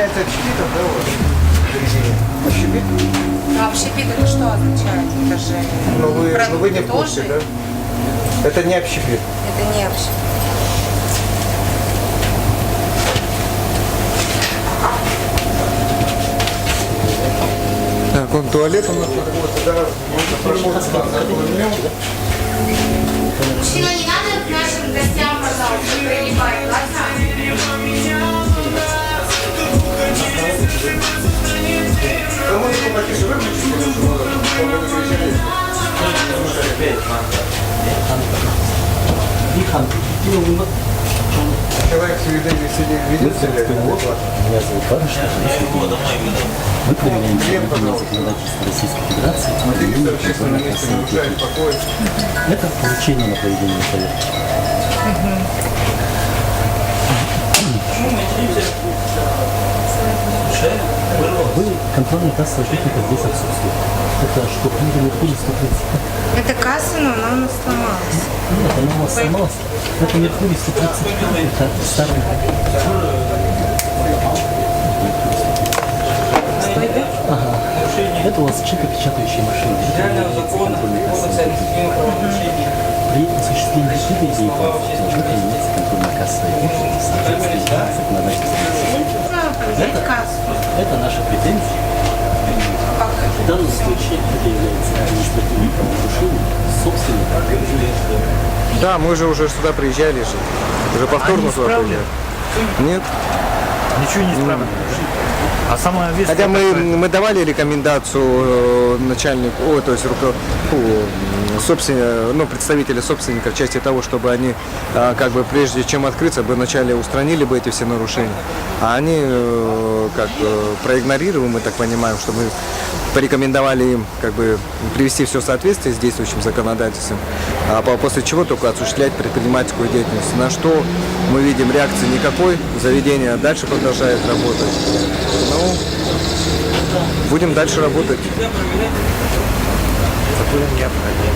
меняется общепитом, да, вот? Общепит? А общепит это что означает? Это же Но вы не в тоже? курсе, да? Это не общепит. Это не общепит. Так, вон туалет у нас вот, да, прошел. Мужчина, не надо к нашим гостям, пожалуйста, прилипать, ладно? Человек с видами ведет себя. Меня зовут Барышев. Мы проверяем соблюдение законодательства Российской Федерации. Это поручение на проведение проверки. Вы контрольный касса техника здесь отсутствует. Это что, книга Меркурий 130? Это касса, но она у нас сломалась. Нет, она у вас сломалась. Это Меркурий 130. Это старый. Ага. Это у вас чекопечатающие машины. При осуществлении этой деятельности должны применяться контрольная кассовая техника в соответствии с законодательством. Поменять кассу. Это наша претензия. В данном случае это является административным правонарушением собственника. Да, мы же уже сюда приезжали же. Уже повторно сюда приезжали. Нет. Ничего не исправлено. А самое веское... Хотя мы давали рекомендацию начальнику, то есть представителя собственника в части того, чтобы они, как бы прежде чем открыться, бы вначале устранили бы эти все нарушения. А они проигнорировали, мы так понимаем, что мы порекомендовали им как бы привести все в соответствие с действующим законодательством, а после чего только осуществлять предпринимательскую деятельность. На что мы видим реакции никакой, заведение дальше продолжает работать. Ну, будем дальше работать. Такое необходимо.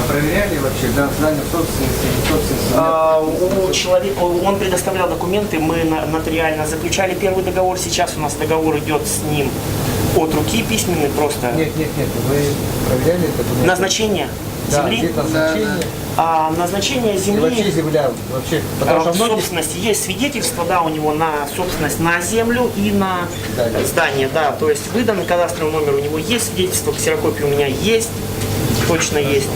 Проверяли вообще, да, здание собственности, не собственности? У человека, он предоставлял документы, мы нотариально заключали первый договор, сейчас у нас договор идет с ним от руки письменный просто. Нет, вы проверяли это? Назначение Да, земли. где назначение? Назначение И земли вообще земля, вообще, потому что в многие... собственности есть свидетельство, да, у него на собственность на землю и на здание, да, то есть выданный кадастровый номер у него есть, свидетельство, ксерокопия у меня есть, точно есть.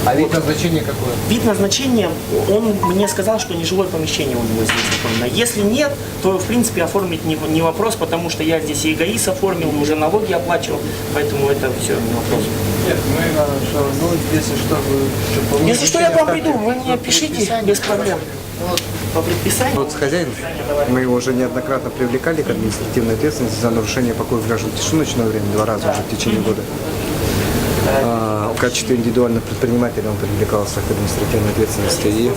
А вид назначения какой? Вид назначения, он мне сказал, что нежилое помещение у него здесь оформлено. Если нет, то в принципе оформить не вопрос, потому что я здесь и эгоист оформил, уже налоги оплачивал, поэтому это все не вопрос. Нет, если что, Если что, я к вам приду, вы мне пишите без проблем. По предписанию. Вот с хозяином мы его уже неоднократно привлекали к административной ответственности за нарушение покоя граждан в ночное время 2 раза уже в течение года. В качестве индивидуального предпринимателя он привлекался к административной ответственности. И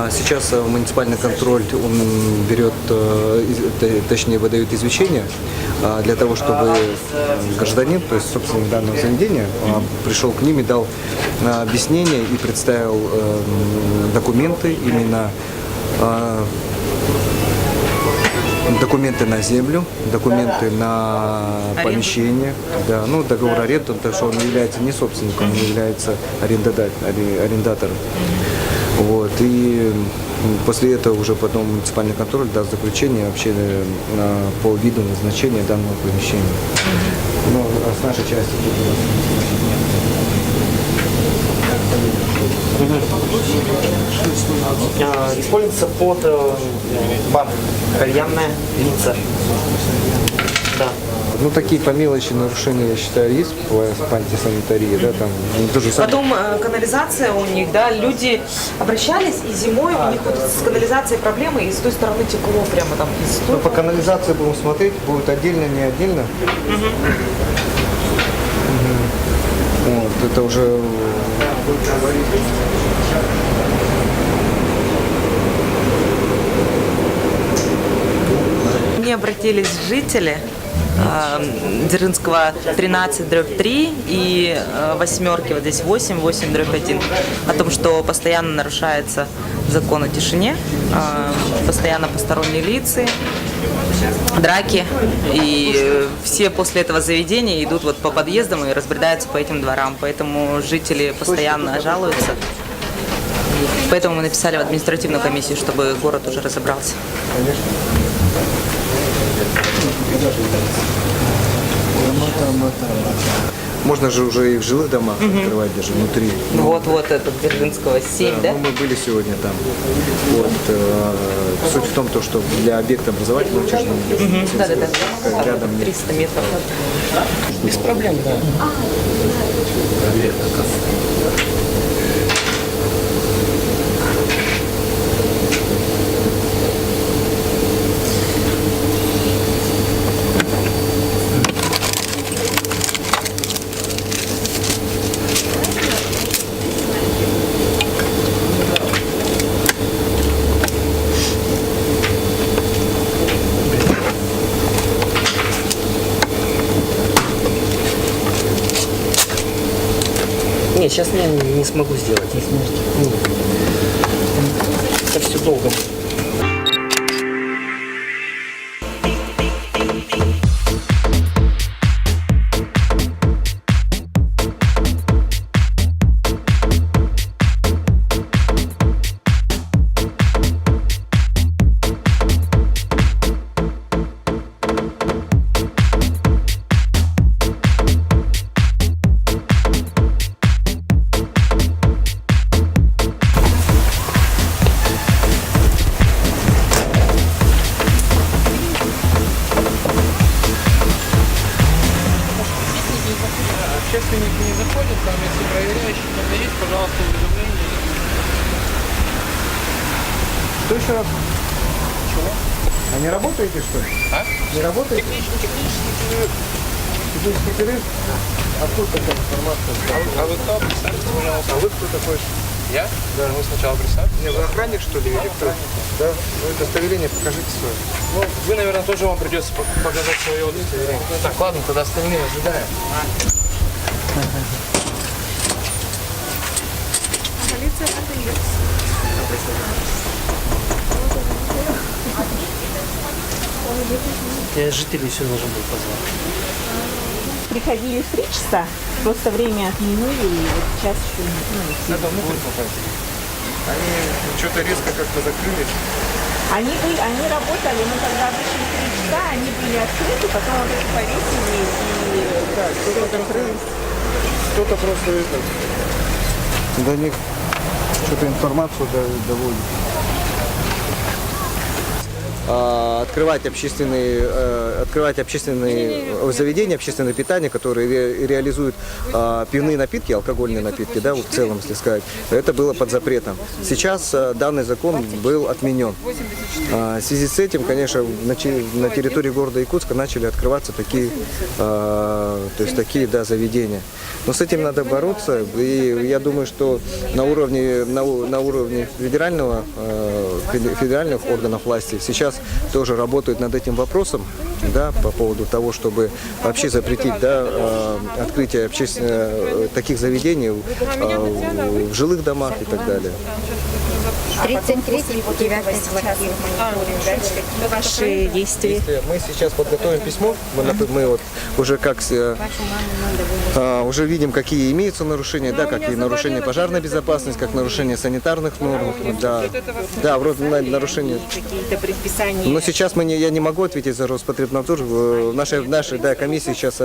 сейчас муниципальный контроль, он берет, точнее выдает извещение для того, чтобы гражданин, то есть собственник данного заведения, пришел к ним и дал объяснение и представил документы, именно документы на землю, документы на помещение, да, ну, договор аренды, потому что он является не собственником, он является арендатором. Вот, и после этого уже потом муниципальный контроль даст заключение вообще по виду назначения данного помещения. Ну, а с нашей части тут у нас Используется под банк, кальянная лица. Да. Ну, такие по мелочи нарушения, я считаю, есть по антисанитарии, да, там, то же самое. Потом канализация у них, да, люди обращались, и зимой у них вот с канализацией проблемы, и с той стороны текло прямо там из Ну, по канализации будем смотреть, будет отдельно, не отдельно. Вот. Это уже Мне обратились жители Дзержинского 13/3 и восьмерки, вот здесь 8/1, о том, что постоянно нарушается закон о тишине, постоянно посторонние лица, драки, и все после этого заведения идут вот по подъездам и разбредаются по этим дворам, поэтому жители постоянно жалуются. Поэтому мы написали в административную комиссию, чтобы город уже разобрался. можно же уже и в жилых домах открывать даже внутри. Вот этот Дзержинского 7, да? Ну, мы были сегодня там. Вот, суть в том, что для объекта образовательного учреждения Да. рядом нет. 300 метров. Без проблем, да. Нет, сейчас я не смогу сделать. Это все долго. Общественники не заходят, там если проверяющие там есть, пожалуйста, уведомления. Что еще раз? Чего? А не работаете, что ли? А? Не работаете? Технический перерыв. Технический перерыв? Откуда такая информация? А вы кто? Представьтесь, пожалуйста. А вы кто такой? Я? Да. Вы сначала представьтесь. Не, вы охранник, что ли, или кто? Да? Ну, удостоверение покажите свое. Ну, вы, наверное, тоже вам придется показать свое удостоверение. Так, ладно, тогда остальные ожидаем. Я жителей все должен был позвать. Приходили в 3 часа, просто время отменили, и вот сейчас еще Надо внутрь попасть. Они что-то резко как-то закрылись. они работали, мы когда вышли в 3 часа, они были открыты, потом вот это повесили и закрылись. Кто-то просто это... До них что-то информацию доводит. Открывать общественные заведения, общественное питание, которые реализуют пивные напитки, алкогольные напитки, да, в целом, если сказать, это было под запретом. Сейчас данный закон был отменен. В связи с этим, конечно, на территории города Якутска начали открываться такие заведения. Но с этим надо бороться, и я думаю, что на уровне федеральных органов власти сейчас тоже работают над этим вопросом, да, по поводу того, чтобы вообще запретить, да, открытие таких заведений в жилых домах и так далее. 33-й, 9 квартир. Ваши действия? Мы сейчас подготовим письмо, мы вот уже уже видим, какие имеются нарушения, да, какие нарушения пожарной безопасности, как нарушения санитарных норм, да, вроде нарушения. Какие-то предписания? Но сейчас я не могу ответить за Роспотребнадзор. В нашей комиссии сейчас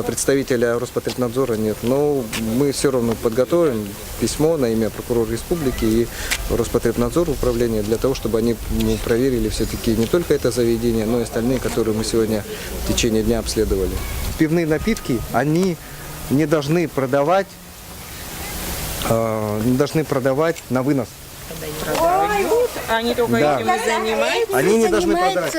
представителя Роспотребнадзора нет. Но мы все равно подготовим письмо на имя прокурора республики и Роспотребнадзор управления для того, чтобы они проверили все-таки не только это заведение, но и остальные, которые мы сегодня в течение дня обследовали. Пивные напитки, они не должны продавать на вынос. Они только этим и занимаются? Они не должны продавать.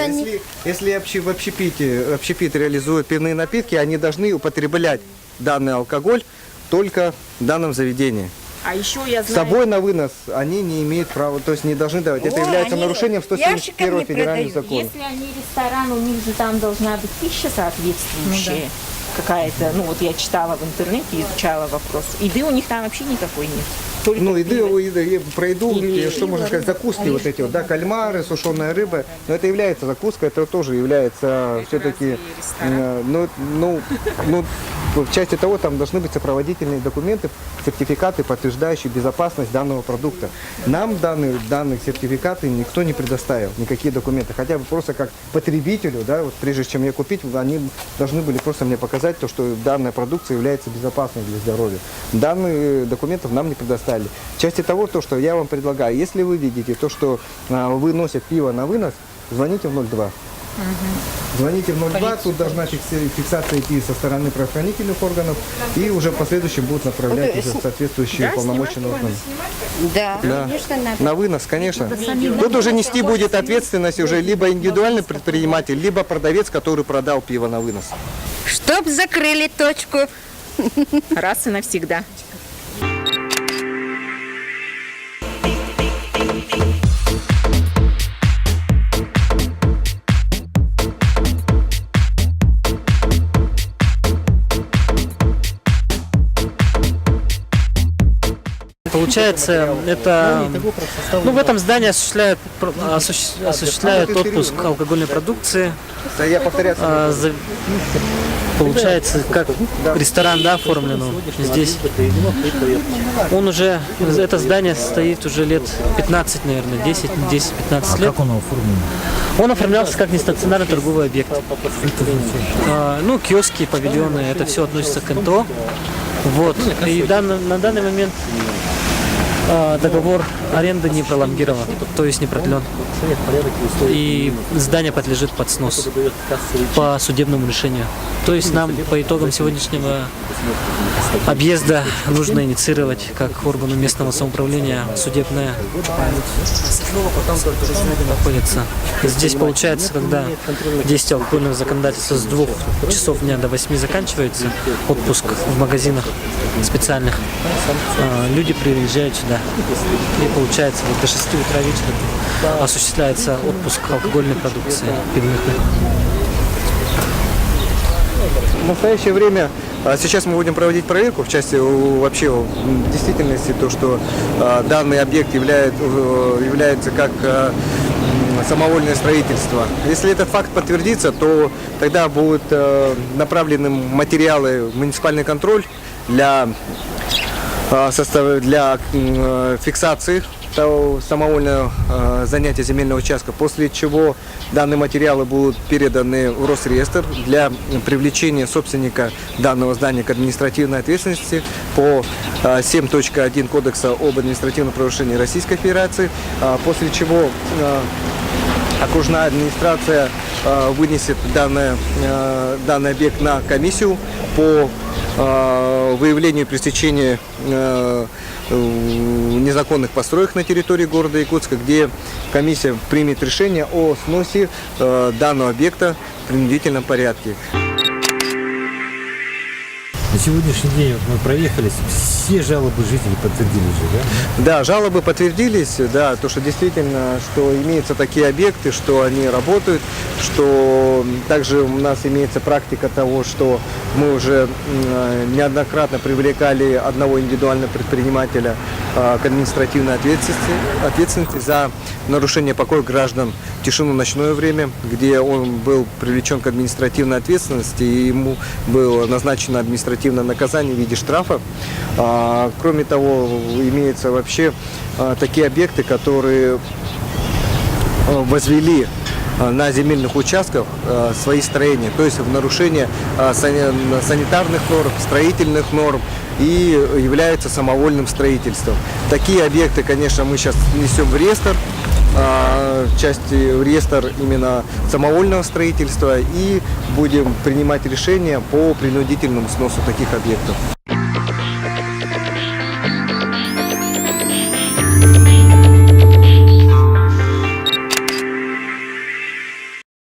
Если общепит реализует пивные напитки, они должны употреблять данный алкоголь только в данном заведении. А еще я С знаю... собой на вынос они не имеют права, то есть не должны давать. Это Ой, является они нарушением 171 ящиками федерального продают. закона. Если они ресторан, у них же там должна быть пища соответствующая. Какая-то, ну вот я читала в интернете, изучала вопрос. Еды у них там вообще никакой нет. Только Ну, пиво. про еду, Или- что можно сказать, закуски вот эти вот, да, кальмары, сушеная рыба, но это является закуской, это тоже является все-таки, в части того, там должны быть сопроводительные документы, сертификаты, подтверждающие безопасность данного продукта. Нам данные сертификаты никто не предоставил, никакие документы, хотя бы просто как потребителю, да, вот прежде чем ее купить, они должны были просто мне показать то, что данная продукция является безопасной для здоровья. Данные документов нам не предоставили. В части того, то, что я вам предлагаю, если вы видите то, что выносят пиво на вынос, звоните в 02. Звоните в 02, тут должна фиксация идти со стороны правоохранительных органов, и уже в последующем будут направлять уже соответствующие полномочия органы. Да, Да. конечно, надо. На вынос, конечно. Тут уже нести будет ответственность уже либо индивидуальный предприниматель, либо продавец, который продал пиво на вынос. Чтоб закрыли точку. Раз и навсегда. Получается, это, ну, в этом здании осуществляют отпуск алкогольной продукции. Да, я повторяю. Получается, как ресторан, да, оформлен он здесь. Он уже, это здание стоит уже лет 15, наверное, 10-15 лет. Как он оформлен? Он оформлялся как нестационарный торговый объект. Ну, киоски, павильоны, это все относится к НТО. Вот. И на данный момент договор аренды не пролонгирован, то есть не продлен. И здание подлежит под снос по судебному решению. То есть нам по итогам сегодняшнего объезда нужно инициировать как органу местного самоуправления судебное находится. Здесь получается, когда действие алкогольного законодательства с 2 часов дня до 8 заканчивается, отпуск в магазинах специальных, люди приезжают сюда. И получается, вот до 6 утра вечера осуществляется отпуск алкогольной продукции пивных. В настоящее время, сейчас мы будем проводить проверку в части вообще в действительности, то, что данный объект является как самовольное строительство. Если этот факт подтвердится, то тогда будут направлены материалы в муниципальный контроль для фиксации самовольного занятия земельного участка, после чего данные материалы будут переданы в Росреестр для привлечения собственника данного здания к административной ответственности по 7.1 Кодекса об административном правонарушении Российской Федерации, после чего окружная администрация вынесет данный объект на комиссию по выявлению и пресечению незаконных построек на территории города Якутска, где комиссия примет решение о сносе данного объекта в принудительном порядке. На сегодняшний день вот мы проехались, все жалобы жителей подтвердились же, да? Да, жалобы подтвердились, да, то, что действительно, что имеются такие объекты, что они работают, что также у нас имеется практика того, что мы уже неоднократно привлекали одного индивидуального предпринимателя к административной ответственности за нарушение покоя граждан в тишину ночное время, где он был привлечен к административной ответственности, и ему было назначено административное наказание в виде штрафа. Кроме того, имеются вообще такие объекты, которые возвели на земельных участках свои строения, то есть в нарушение санитарных норм, строительных норм, и являются самовольным строительством. Такие объекты, конечно, мы сейчас несем в реестр, в реестр именно самовольного строительства, и будем принимать решения по принудительному сносу таких объектов.